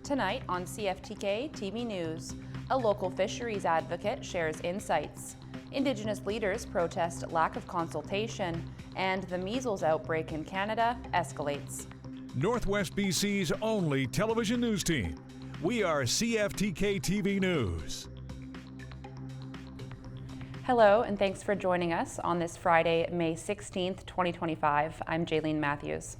Tonight on CFTK-TV News, a local fisheries advocate shares insights. Indigenous leaders protest lack of consultation, and the measles outbreak in Canada escalates. Northwest BC's only television news team. We are CFTK-TV News. Hello, and thanks for joining us on this Friday, May 16th, 2025. I'm Jaylene Matthews.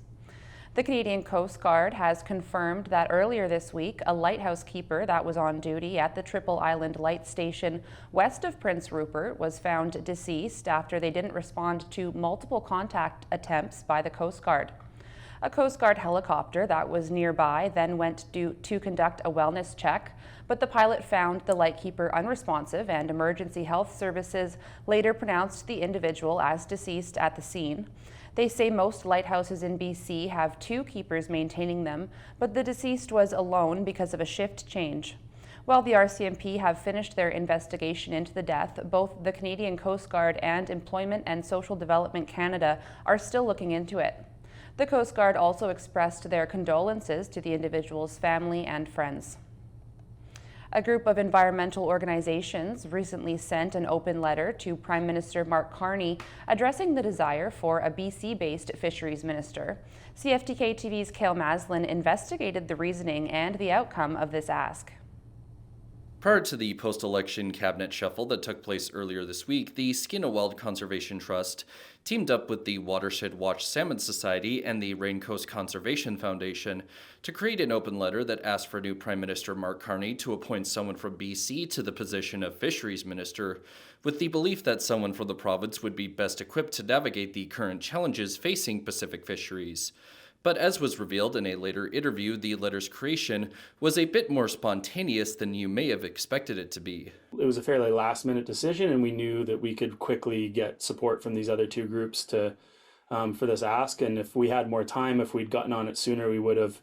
The Canadian Coast Guard has confirmed that earlier this week, a lighthouse keeper that was on duty at the Triple Island Light Station west of Prince Rupert was found deceased after they didn't respond to multiple contact attempts by the Coast Guard. A Coast Guard helicopter that was nearby then went to conduct a wellness check, but the pilot found the lightkeeper unresponsive, and emergency health services later pronounced the individual as deceased at the scene. They say most lighthouses in BC have two keepers maintaining them, but the deceased was alone because of a shift change. While the RCMP have finished their investigation into the death, both the Canadian Coast Guard and Employment and Social Development Canada are still looking into it. The Coast Guard also expressed their condolences to the individual's family and friends. A group of environmental organizations recently sent an open letter to Prime Minister Mark Carney addressing the desire for a BC-based fisheries minister. CFTK-TV's Cale Maslin investigated the reasoning and the outcome of this ask. Prior to the post-election cabinet shuffle that took place earlier this week, the Skeena Wild Conservation Trust teamed up with the Watershed Watch Salmon Society and the Rain Coast Conservation Foundation to create an open letter that asked for new Prime Minister Mark Carney to appoint someone from BC to the position of Fisheries Minister, with the belief that someone from the province would be best equipped to navigate the current challenges facing Pacific fisheries. But as was revealed in a later interview, the letter's creation was a bit more spontaneous than you may have expected it to be. It was a fairly last-minute decision, and we knew that we could quickly get support from these other two groups to for this ask. And if we had more time, if we'd gotten on it sooner, we would have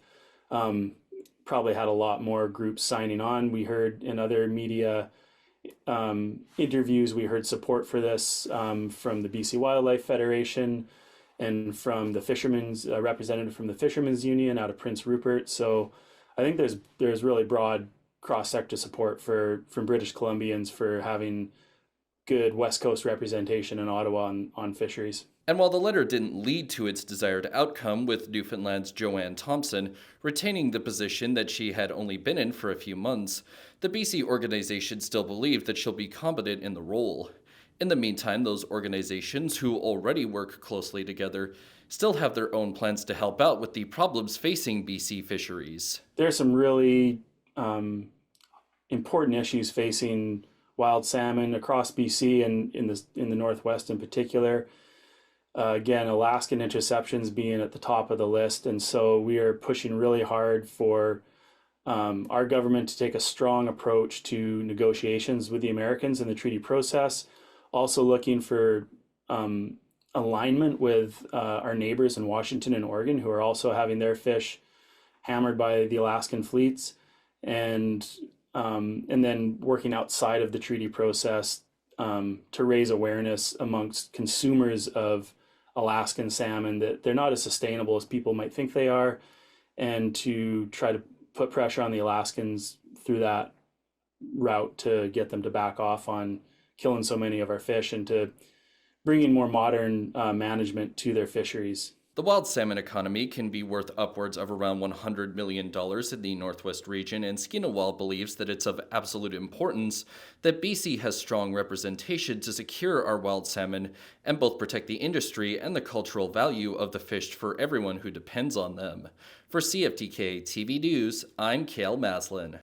probably had a lot more groups signing on. We heard in other media interviews, we heard support for this from the BC Wildlife Federation, and from the fishermen's representative from the Fishermen's Union out of Prince Rupert. So I think there's really broad cross-sector support from British Columbians for having good West Coast representation in Ottawa on fisheries. And while the letter didn't lead to its desired outcome, with Newfoundland's Joanne Thompson retaining the position that she had only been in for a few months, the BC organization still believed that she'll be competent in the role. In the meantime, those organizations who already work closely together still have their own plans to help out with the problems facing BC fisheries. There are some really important issues facing wild salmon across BC and in the Northwest in particular. Again, Alaskan interceptions being at the top of the list, and so we are pushing really hard for our government to take a strong approach to negotiations with the Americans in the treaty process. Also looking for alignment with our neighbors in Washington and Oregon, who are also having their fish hammered by the Alaskan fleets, and then working outside of the treaty process to raise awareness amongst consumers of Alaskan salmon that they're not as sustainable as people might think they are, and to try to put pressure on the Alaskans through that route to get them to back off on killing so many of our fish and to bringing more modern management to their fisheries. The wild salmon economy can be worth upwards of around $100 million in the Northwest region, and Skeena Wild believes that it's of absolute importance that BC has strong representation to secure our wild salmon and both protect the industry and the cultural value of the fish for everyone who depends on them. For CFTK TV News, I'm Cale Maslin.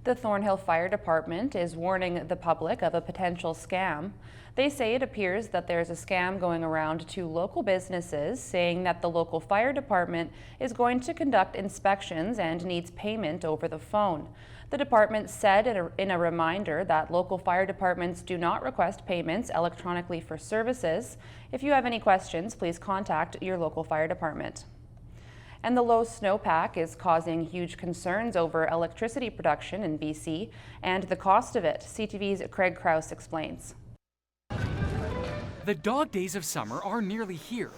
The Thornhill Fire Department is warning the public of a potential scam. They say it appears that there's a scam going around to local businesses saying that the local fire department is going to conduct inspections and needs payment over the phone. The department said in a reminder that local fire departments do not request payments electronically for services. If you have any questions, please contact your local fire department. And the low snowpack is causing huge concerns over electricity production in BC and the cost of it. CTV's Craig Krause explains. The dog days of summer are nearly here.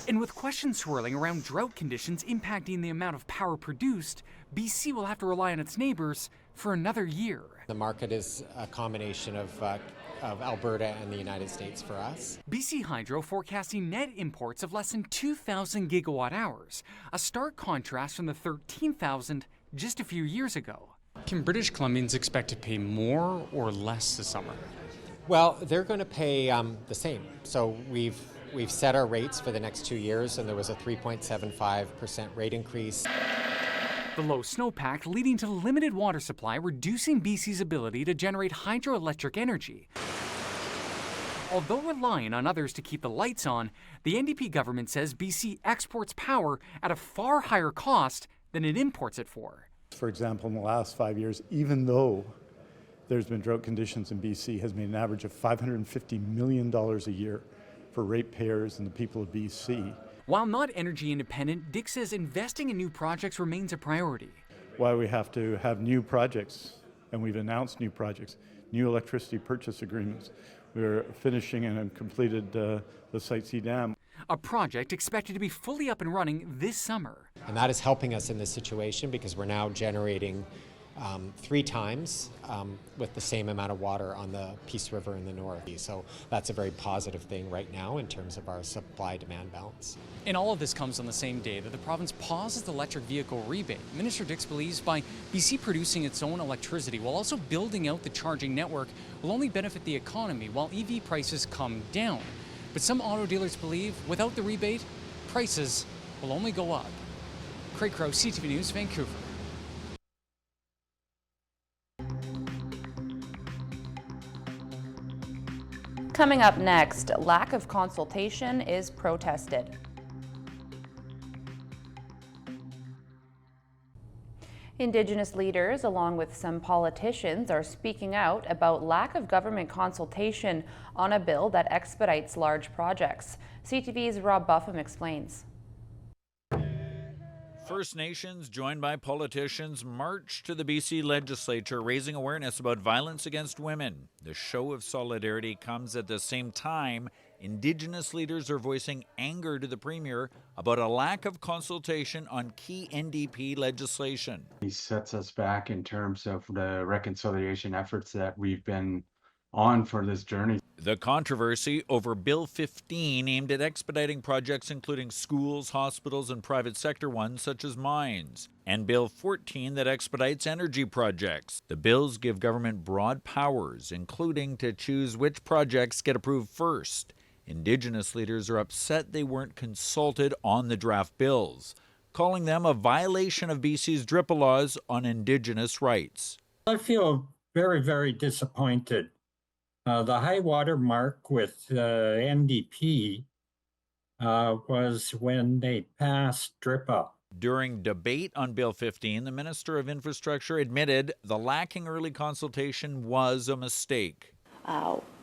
And with questions swirling around drought conditions impacting the amount of power produced, BC will have to rely on its neighbors for another year. The market is a combination of Alberta and the United States for us. BC Hydro forecasting net imports of less than 2,000 gigawatt hours, a stark contrast from the 13,000 just a few years ago. Can British Columbians expect to pay more or less this summer? Well, they're going to pay the same. So we've set our rates for the next 2 years, and there was a 3.75% rate increase. The low snowpack leading to limited water supply, reducing BC's ability to generate hydroelectric energy. Although relying on others to keep the lights on, the NDP government says BC exports power at a far higher cost than it imports it for. For example, in the last 5 years, even though there's been drought conditions in BC, has made an average of $550 million a year for ratepayers and the people of BC. While not energy independent, Dick says investing in new projects remains a priority. Why we have to have new projects, and we've announced new projects, new electricity purchase agreements. We're finishing and have completed the Site C Dam. A project expected to be fully up and running this summer. And that is helping us in this situation because we're now generating 3 times with the same amount of water on the Peace River in the north. So that's a very positive thing right now in terms of our supply-demand balance. And all of this comes on the same day that the province pauses the electric vehicle rebate. Minister Dix believes by BC producing its own electricity while also building out the charging network will only benefit the economy while EV prices come down. But some auto dealers believe without the rebate, prices will only go up. Craig Crow, CTV News, Vancouver. Coming up next, lack of consultation is protested. Indigenous leaders, along with some politicians, are speaking out about lack of government consultation on a bill that expedites large projects. CTV's Rob Buffum explains. First Nations, joined by politicians, marched to the BC legislature, raising awareness about violence against women. The show of solidarity comes at the same time Indigenous leaders are voicing anger to the Premier about a lack of consultation on key NDP legislation. He sets us back in terms of the reconciliation efforts that we've been on for this journey. The controversy over Bill 15 aimed at expediting projects including schools, hospitals, and private sector ones such as mines, and Bill 14 that expedites energy projects. The bills give government broad powers, including to choose which projects get approved first. Indigenous leaders are upset they weren't consulted on the draft bills, calling them a violation of BC's DRIPA laws on Indigenous rights. I feel very, very disappointed. The high water mark with NDP was when they passed DRIPA. During debate on Bill 15, the Minister of Infrastructure admitted the lacking early consultation was a mistake.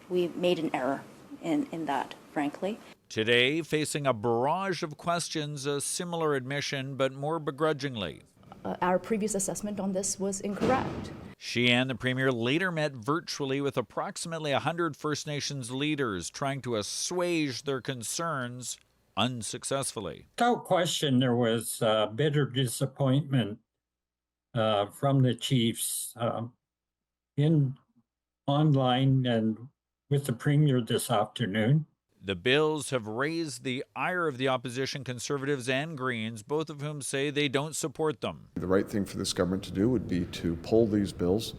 We made an error in that, frankly. Today, facing a barrage of questions, a similar admission, but more begrudgingly. Our previous assessment on this was incorrect. She and the Premier later met virtually with approximately 100 First Nations leaders, trying to assuage their concerns unsuccessfully. Without question, there was bitter disappointment from the chiefs online and with the Premier this afternoon. The bills have raised the ire of the opposition Conservatives and Greens, both of whom say they don't support them. The right thing for this government to do would be to pull these bills,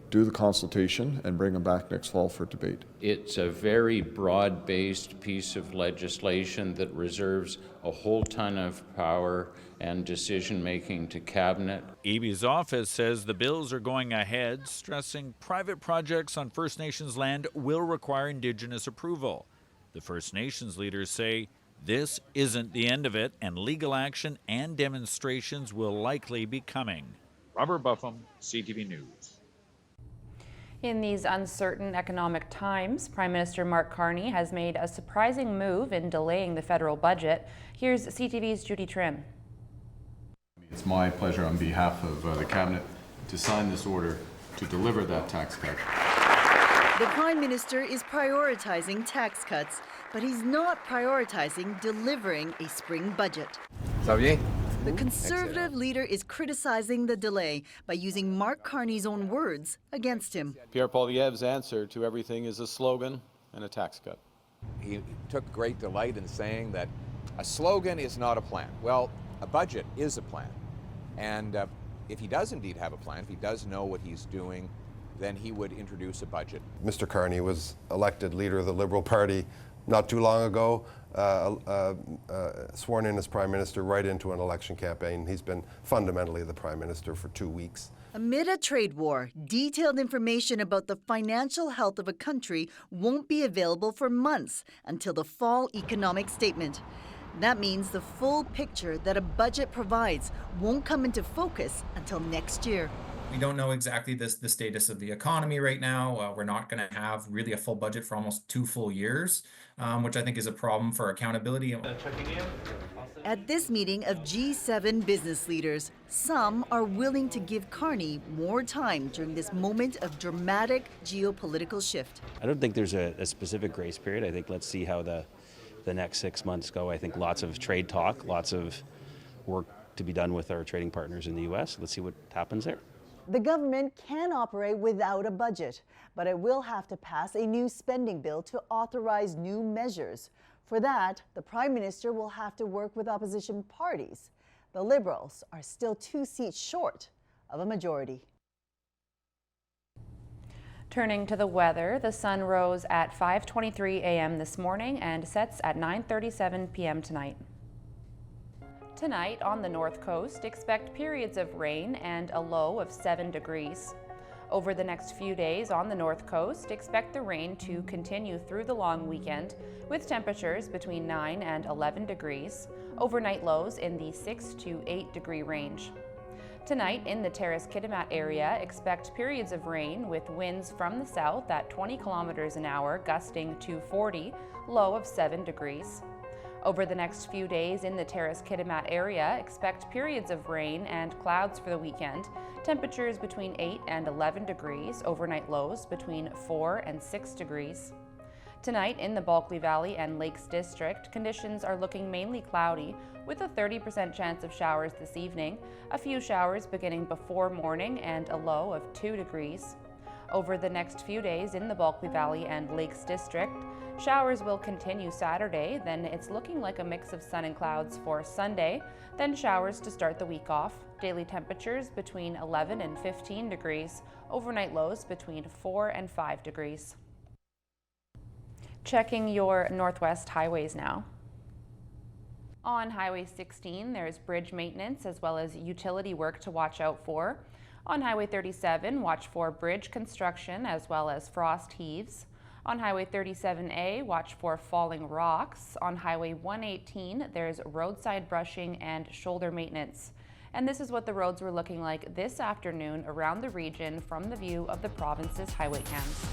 do the consultation, and bring them back next fall for debate. It's a very broad-based piece of legislation that reserves a whole ton of power and decision-making to Cabinet. Eby's office says the bills are going ahead, stressing private projects on First Nations land will require Indigenous approval. The First Nations leaders say this isn't the end of it, and legal action and demonstrations will likely be coming. Robert Buffum, CTV News. In these uncertain economic times, Prime Minister Mark Carney has made a surprising move in delaying the federal budget. Here's CTV's Judy Trim. It's my pleasure on behalf of the Cabinet to sign this order to deliver that tax cut. The Prime Minister is prioritizing tax cuts But he's not prioritizing delivering a spring budget. Xavier? The Conservative leader is criticizing the delay by using Mark Carney's own words against him. Pierre Poilievre's answer to everything is a slogan and a tax cut. He took great delight in saying that a slogan is not a plan. Well, a budget is a plan. And if he does indeed have a plan, if he does know what he's doing, then he would introduce a budget. Mr. Carney was elected leader of the Liberal Party not too long ago, sworn in as Prime Minister right into an election campaign. He's been fundamentally the Prime Minister for 2 weeks. Amid a trade war, detailed information about the financial health of a country won't be available for months until the fall economic statement. That means the full picture that a budget provides won't come into focus until next year. We don't know exactly the status of the economy right now. We're not going to have really a full budget for almost 2 full years, which I think is a problem for accountability. At this meeting of G7 business leaders, some are willing to give Carney more time during this moment of dramatic geopolitical shift. I don't think there's a specific grace period. I think let's see how the next 6 months go. I think lots of trade talk, lots of work to be done with our trading partners in the U.S. Let's see what happens there. The government can operate without a budget, but it will have to pass a new spending bill to authorize new measures. For that, the Prime Minister will have to work with opposition parties. The Liberals are still 2 seats short of a majority. Turning to the weather, the sun rose at 5:23 a.m. this morning and sets at 9:37 p.m. tonight. Tonight on the North Coast, expect periods of rain and a low of 7 degrees. Over the next few days on the North Coast, expect the rain to continue through the long weekend with temperatures between 9 and 11 degrees, overnight lows in the 6 to 8 degree range. Tonight in the Terrace-Kitimat area, expect periods of rain with winds from the south at 20 kilometers an hour, gusting to 40, low of 7 degrees. Over the next few days in the Terrace-Kitimat area, expect periods of rain and clouds for the weekend, temperatures between 8 and 11 degrees, overnight lows between 4 and 6 degrees. Tonight in the Bulkley Valley and Lakes District, conditions are looking mainly cloudy with a 30% chance of showers this evening, a few showers beginning before morning and a low of 2 degrees. Over the next few days in the Bulkley Valley and Lakes District, showers will continue Saturday, then it's looking like a mix of sun and clouds for Sunday, then showers to start the week off. Daily temperatures between 11 and 15 degrees, overnight lows between 4 and 5 degrees. Checking your Northwest highways now. On Highway 16, there's bridge maintenance as well as utility work to watch out for. On Highway 37, watch for bridge construction as well as frost heaves. On Highway 37A, watch for falling rocks. On Highway 118, there's roadside brushing and shoulder maintenance. And this is what the roads were looking like this afternoon around the region from the view of the province's highway cams.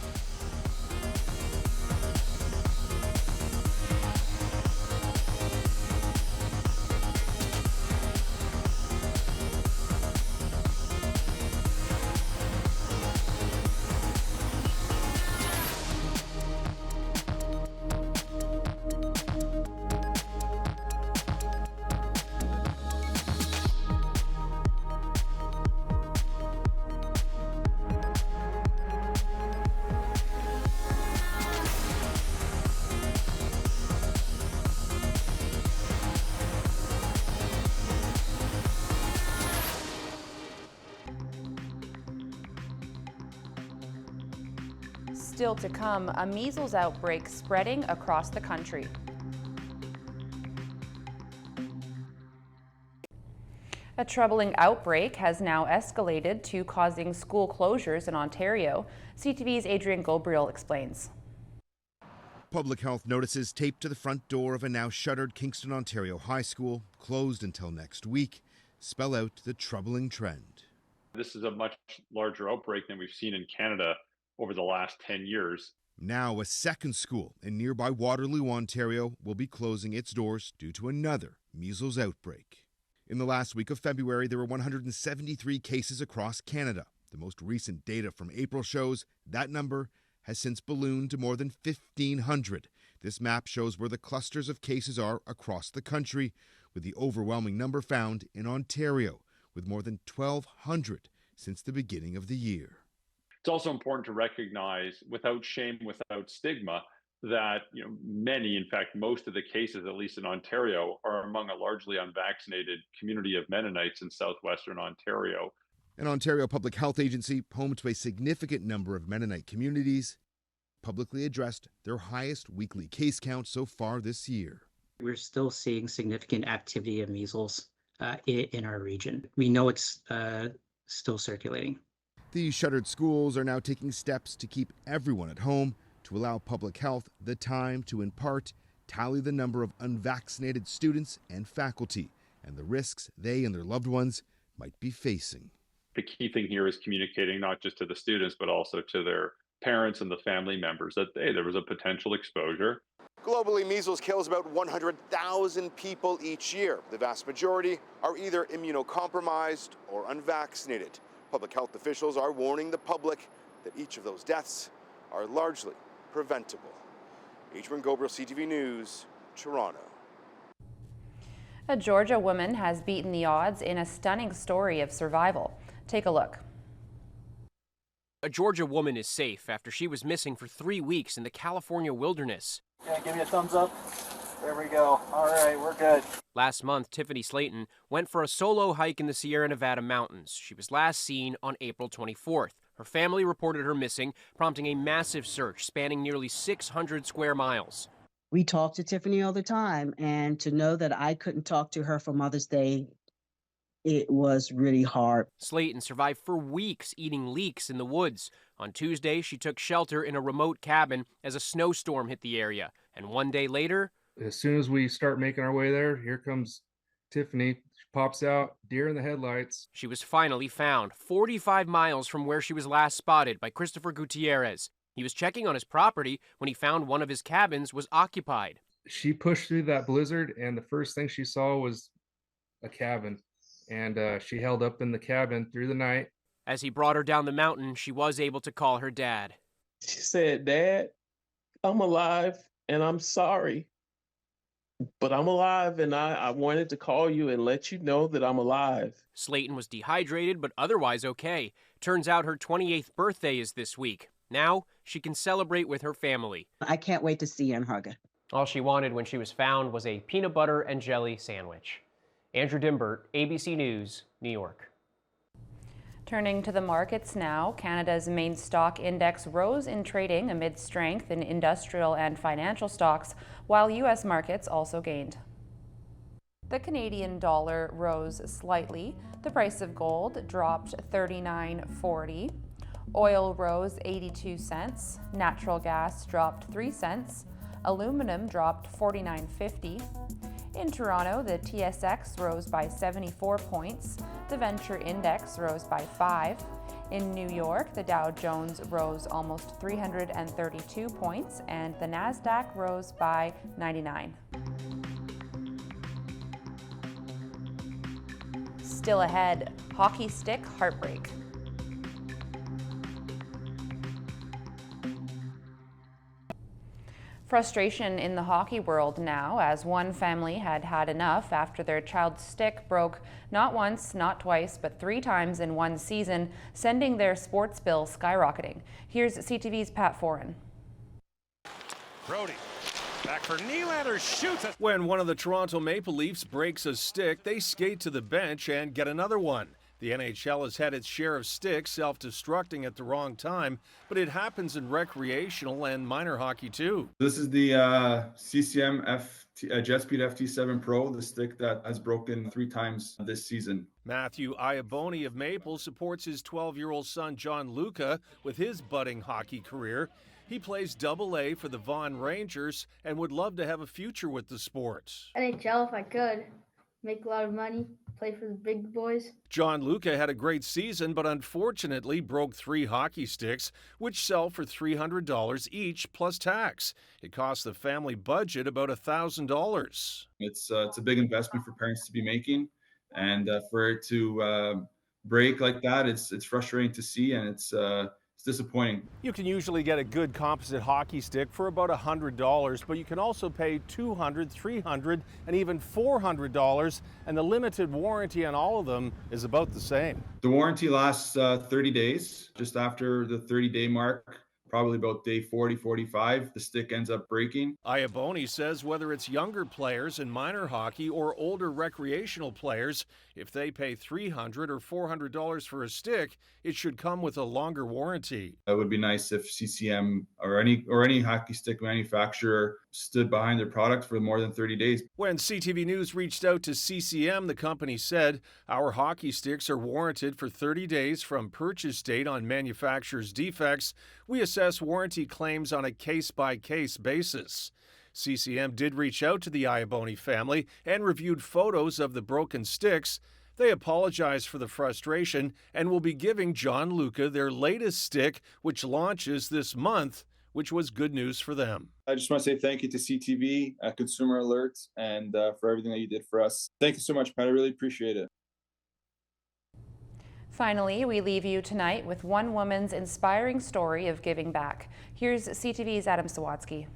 Still to come, a measles outbreak spreading across the country. A troubling outbreak has now escalated to causing school closures in Ontario. CTV's Adrian Gobriel explains. Public health notices taped to the front door of a now shuttered Kingston, Ontario high school, closed until next week, spell out the troubling trend. This is a much larger outbreak than we've seen in Canada over the last 10 years. Now a second school in nearby Waterloo, Ontario will be closing its doors due to another measles outbreak. In the last week of February, there were 173 cases across Canada. The most recent data from April shows that number has since ballooned to more than 1,500, This map shows where the clusters of cases are across the country, with the overwhelming number found in Ontario, with more than 1,200 since the beginning of the year. It's also important to recognize, without shame, without stigma, that many, in fact, most of the cases, at least in Ontario, are among a largely unvaccinated community of Mennonites in southwestern Ontario. An Ontario Public Health Agency, home to a significant number of Mennonite communities, publicly addressed their highest weekly case count so far this year. We're still seeing significant activity of measles in our region. We know it's still circulating. The shuttered schools are now taking steps to keep everyone at home, to allow public health the time to, in part, tally the number of unvaccinated students and faculty and the risks they and their loved ones might be facing. The key thing here is communicating not just to the students, but also to their parents and the family members that, hey, there was a potential exposure. Globally, measles kills about 100,000 people each year. The vast majority are either immunocompromised or unvaccinated. Public health officials are warning the public that each of those deaths are largely preventable. Adrian Gobriel, CTV News, Toronto. A Georgia woman has beaten the odds in a stunning story of survival. Take a look. A Georgia woman is safe after she was missing for 3 weeks in the California wilderness. Yeah, give me a thumbs up. There we go. All right, we're good. Last month, Tiffany Slayton went for a solo hike in the Sierra Nevada mountains. She was last seen on April 24th. Her family reported her missing, prompting a massive search spanning nearly 600 square miles. We talk to Tiffany all the time, and to know that I couldn't talk to her for Mother's Day, it was really hard. Slayton survived for weeks eating leeks in the woods. On Tuesday, she took shelter in a remote cabin as a snowstorm hit the area. And one day later, as soon as we start making our way there, here comes Tiffany. She pops out, deer in the headlights. She was finally found 45 miles from where she was last spotted by Christopher Gutierrez. He was checking on his property when he found one of his cabins was occupied. She pushed through that blizzard, and the first thing she saw was a cabin. And she held up in the cabin through the night. As he brought her down the mountain, she was able to call her dad. She said, "Dad, I'm alive and I'm sorry, but I'm alive, and I wanted to call you and let you know that I'm alive." Slayton was dehydrated but otherwise okay. Turns out her 28th birthday is this week. Now she can celebrate with her family. I can't wait to see her and hug her. All she wanted when she was found was a peanut butter and jelly sandwich. Andrew Dimbert, ABC News, New York. Turning to the markets now, Canada's main stock index rose in trading amid strength in industrial and financial stocks, while U.S. markets also gained. The Canadian dollar rose slightly. The price of gold dropped $39.40. Oil rose 82 cents. Natural gas dropped 3 cents. Aluminum dropped $49.50. In Toronto, the TSX rose by 74 points. The Venture Index rose by 5. In New York, the Dow Jones rose almost 332 points, and the Nasdaq rose by 99. Still ahead, hockey stick heartbreak. Frustration in the hockey world now, as one family had had enough after their child's stick broke not once, not twice, but 3 times in one season, sending their sports bill skyrocketing. Here's CTV's Pat Foran. Brody, back for Nylander, shoots it. When one of the Toronto Maple Leafs breaks a stick, they skate to the bench and get another one. The NHL has had its share of sticks self-destructing at the wrong time, but it happens in recreational and minor hockey too. This is the CCM JetSpeed FT7 Pro, the stick that has broken 3 times this season. Matthew Iaboni of Maple supports his 12-year-old son John Luca with his budding hockey career. He plays Double-A for the Vaughan Rangers and would love to have a future with the sport. NHL if I could. Make a lot of money, play for the big boys. John Luca had a great season, but unfortunately broke 3 hockey sticks, which sell for $300 each plus tax. It cost the family budget about $1,000. It's a big investment for parents to be making, and for it to break like that, it's frustrating to see, and it's it's disappointing. You can usually get a good composite hockey stick for about $100, but you can also pay $200, $300, and even $400, and the limited warranty on all of them is about the same. The warranty lasts 30 days. Just after the 30-day mark, probably about day 40, 45, the stick ends up breaking. Iaboni says whether it's younger players in minor hockey or older recreational players, if they pay $300 or $400 for a stick, it should come with a longer warranty. It would be nice if CCM or any hockey stick manufacturer stood behind their product for more than 30 days. When CTV News reached out to CCM, the company said, "Our hockey sticks are warranted for 30 days from purchase date on manufacturer's defects. We assess warranty claims on a case-by-case basis." CCM did reach out to the Iaboni family and reviewed photos of the broken sticks. They apologized for the frustration and will be giving John Luca their latest stick, which launches this month, which was good news for them. I just want to say thank you to CTV, Consumer Alert, and for everything that you did for us. Thank you so much, Pat. I really appreciate it. Finally, we leave you tonight with one woman's inspiring story of giving back. Here's CTV's Adam Sawatsky.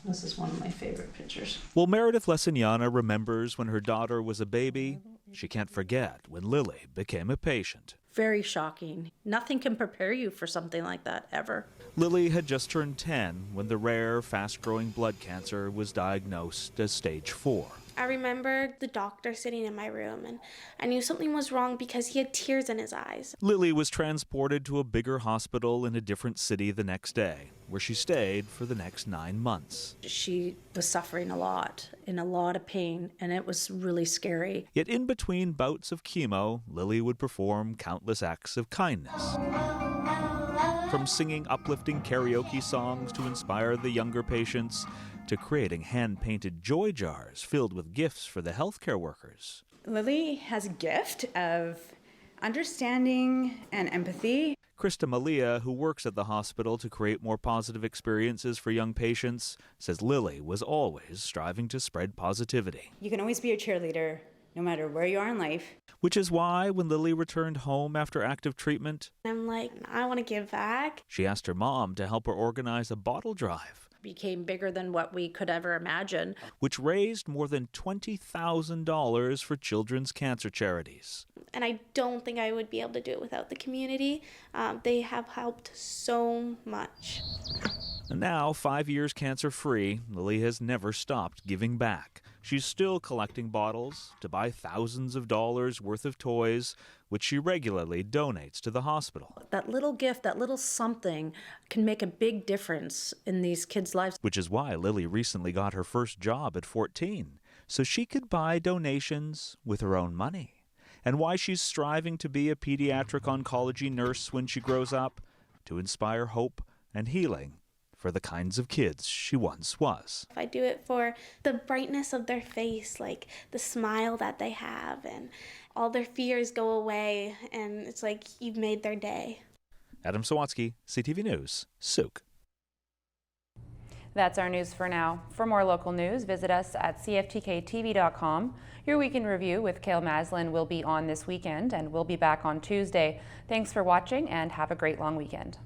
This is one of my favorite pictures. While Meredith Lesignana remembers when her daughter was a baby, she can't forget when Lily became a patient. Very shocking. Nothing can prepare you for something like that, ever. Lily had just turned 10 when the rare, fast-growing blood cancer was diagnosed as stage 4. I remember the doctor sitting in my room, and I knew something was wrong because he had tears in his eyes. Lily was transported to a bigger hospital in a different city the next day, where she stayed for the next 9 months. She was suffering a lot, in a lot of pain, and it was really scary. Yet in between bouts of chemo, Lily would perform countless acts of kindness. From singing uplifting karaoke songs to inspire the younger patients, to creating hand-painted joy jars filled with gifts for the healthcare workers. Lily has a gift of understanding and empathy. Krista Malia, who works at the hospital to create more positive experiences for young patients, says Lily was always striving to spread positivity. You can always be a cheerleader, no matter where you are in life. Which is why, when Lily returned home after active treatment, I'm like, I want to give back. She asked her mom to help her organize a bottle drive, Became bigger than what we could ever imagine. which raised more than $20,000 for children's cancer charities. And I don't think I would be able to do it without the community. They have helped so much. And now, 5 years cancer-free, Lily has never stopped giving back. She's still collecting bottles to buy thousands of dollars worth of toys, which she regularly donates to the hospital. That little gift, that little something can make a big difference in these kids' lives. Which is why Lily recently got her first job at 14, so she could buy donations with her own money. And why she's striving to be a pediatric oncology nurse when she grows up, to inspire hope and healing for the kinds of kids she once was. I do it for the brightness of their face, like the smile that they have, and all their fears go away, and it's like you've made their day. Adam Sawatsky, CTV News, Souk. That's our news for now. For more local news, visit us at cftktv.com. Your Weekend Review with Cale Maslin will be on this weekend, and we'll be back on Tuesday. Thanks for watching, and have a great long weekend.